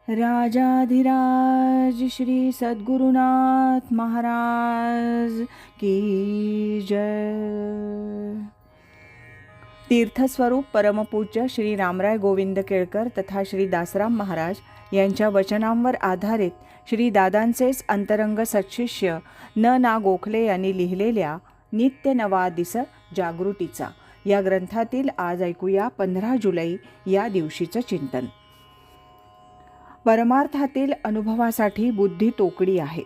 राजाधिराज श्री सद्गुरुनाथ महाराज की जय। तीर्थस्वरूप परमपूज्य श्री रामराय गोविंद केळकर तथा श्री दासराम महाराज यांच्या वचनांवर आधारित श्री दादांचेच अंतरंग सत्शिष्य ना गोखले यांनी लिहिलेल्या नित्य नवा दिस जागृतीचा या ग्रंथातील आज ऐकूया 15 जुलै या दिवशीचं चिंतन. परमार्थातील अनुभवासाठी बुद्धी तोकडी आहे.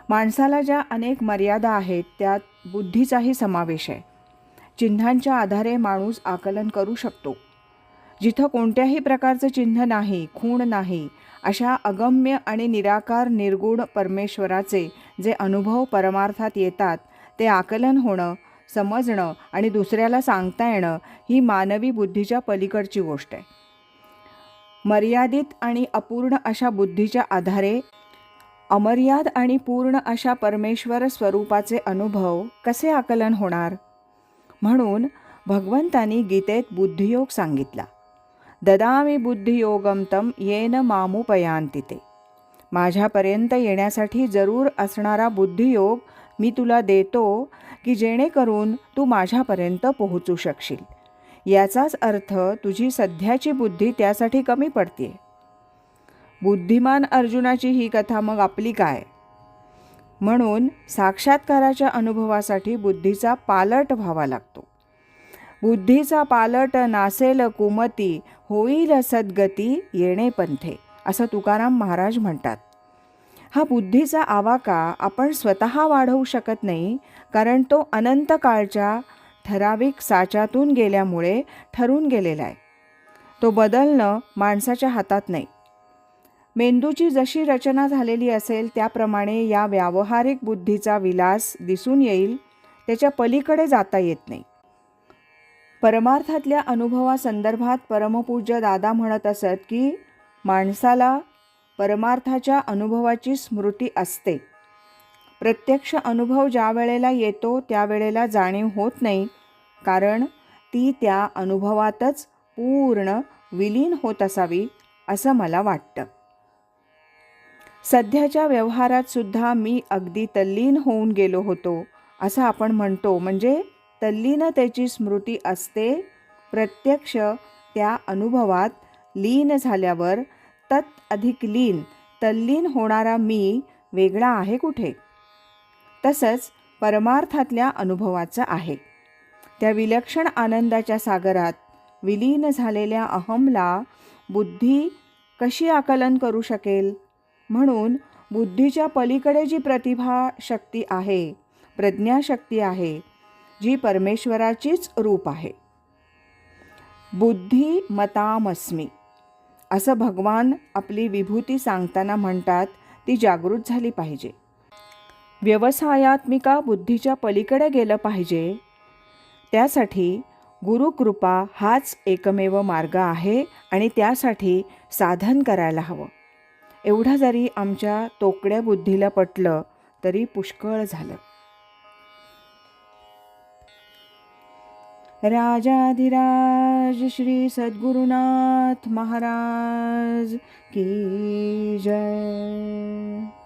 माणसाला ज्या अनेक मर्यादा आहेत त्यात बुद्धीचाही समावेश आहे. चिन्हांच्या आधारे माणूस आकलन करू शकतो. जिथं कोणत्याही प्रकारचं चिन्ह नाही, खूण नाही, अशा अगम्य आणि निराकार निर्गुण परमेश्वराचे जे अनुभव परमार्थात येतात ते आकलन होणं, समजणं आणि दुसऱ्याला सांगता येणं ही मानवी बुद्धीच्या पलीकडची गोष्ट आहे. मर्यादित आणि अपूर्ण अशा बुद्धीच्या आधारे अमर्याद आणि पूर्ण अशा परमेश्वर स्वरूपाचे अनुभव कसे आकलन होणार? म्हणून भगवंतांनी गीतेत बुद्धियोग सांगितला. ददामि बुद्धियोगम तम येन मामुपयांति ते. माझ्यापर्यंत येण्यासाठी जरूर असणारा बुद्धियोग मी तुला देतो की जेणेकरून तू माझ्यापर्यंत पोहोचू शकशील. याचाच अर्थ तुझी सध्याची बुद्धी त्यासाठी कमी पडते. बुद्धिमान अर्जुनाची ही कथा मग आपली काय? म्हणून साक्षात्काराच्या अनुभवासाठी बुद्धीचा पालट व्हावा लागतो. बुद्धीचा पालट नासेल कुमती, होईल सद्गती येणे पंथे, असं तुकाराम महाराज म्हणतात. हा बुद्धीचा आवाका आपण स्वतः वाढवू शकत नाही, कारण तो अनंत काळच्या ठराविक साच्यातून गेल्यामुळे ठरून गेलेला आहे. तो बदलणं माणसाच्या हातात नाही. मेंदूची जशी रचना झालेली असेल त्याप्रमाणे या व्यावहारिक बुद्धीचा विलास दिसून येईल, त्याच्या पलीकडे जाता येत नाही. परमार्थातल्या अनुभवासंदर्भात परमपूज्य दादा म्हणत असत की माणसाला परमार्थाच्या अनुभवाची स्मृती असते. प्रत्यक्ष अनुभव ज्या वेळेला येतो त्यावेळेला जाणीव होत नाही, कारण ती त्या अनुभवातच पूर्ण विलीन होत असावी असं मला वाटतं. सध्याच्या व्यवहारात सुद्धा मी अगदी तल्लीन होऊन गेलो होतो असं आपण म्हणतो, म्हणजे तल्लीनतेची स्मृती असते. प्रत्यक्ष त्या अनुभवात लीन झाल्यावर तत् अधिक लीन तल्लीन होणारा मी वेगळा आहे कुठे? तसंच परमार्थातल्या अनुभवाचं आहे. त्या विलक्षण आनंदाच्या सागरात विलीन झालेल्या अहमला बुद्धी कशी आकलन करू शकेल? म्हणून बुद्धीच्या पलीकडे जी प्रतिभा शक्ती आहे, प्रज्ञाशक्ती आहे, जी परमेश्वराचीच रूप आहे. बुद्धी मतामस्मी असं भगवान आपली विभूती सांगताना म्हणतात, ती जागृत झाली पाहिजे. व्यवसायात्मिका बुद्धीच्या पलीकडे गेलं पाहिजे. त्यासाठी गुरुकृपा हाच एकमेव मार्ग आहे आणि त्यासाठी साधन करायला हवं. एवढं जरी आमच्या तोकड्या बुद्धीला पटलं तरी पुष्कळ झालं. राजाधिराज श्री सद्गुरुनाथ महाराज की जय.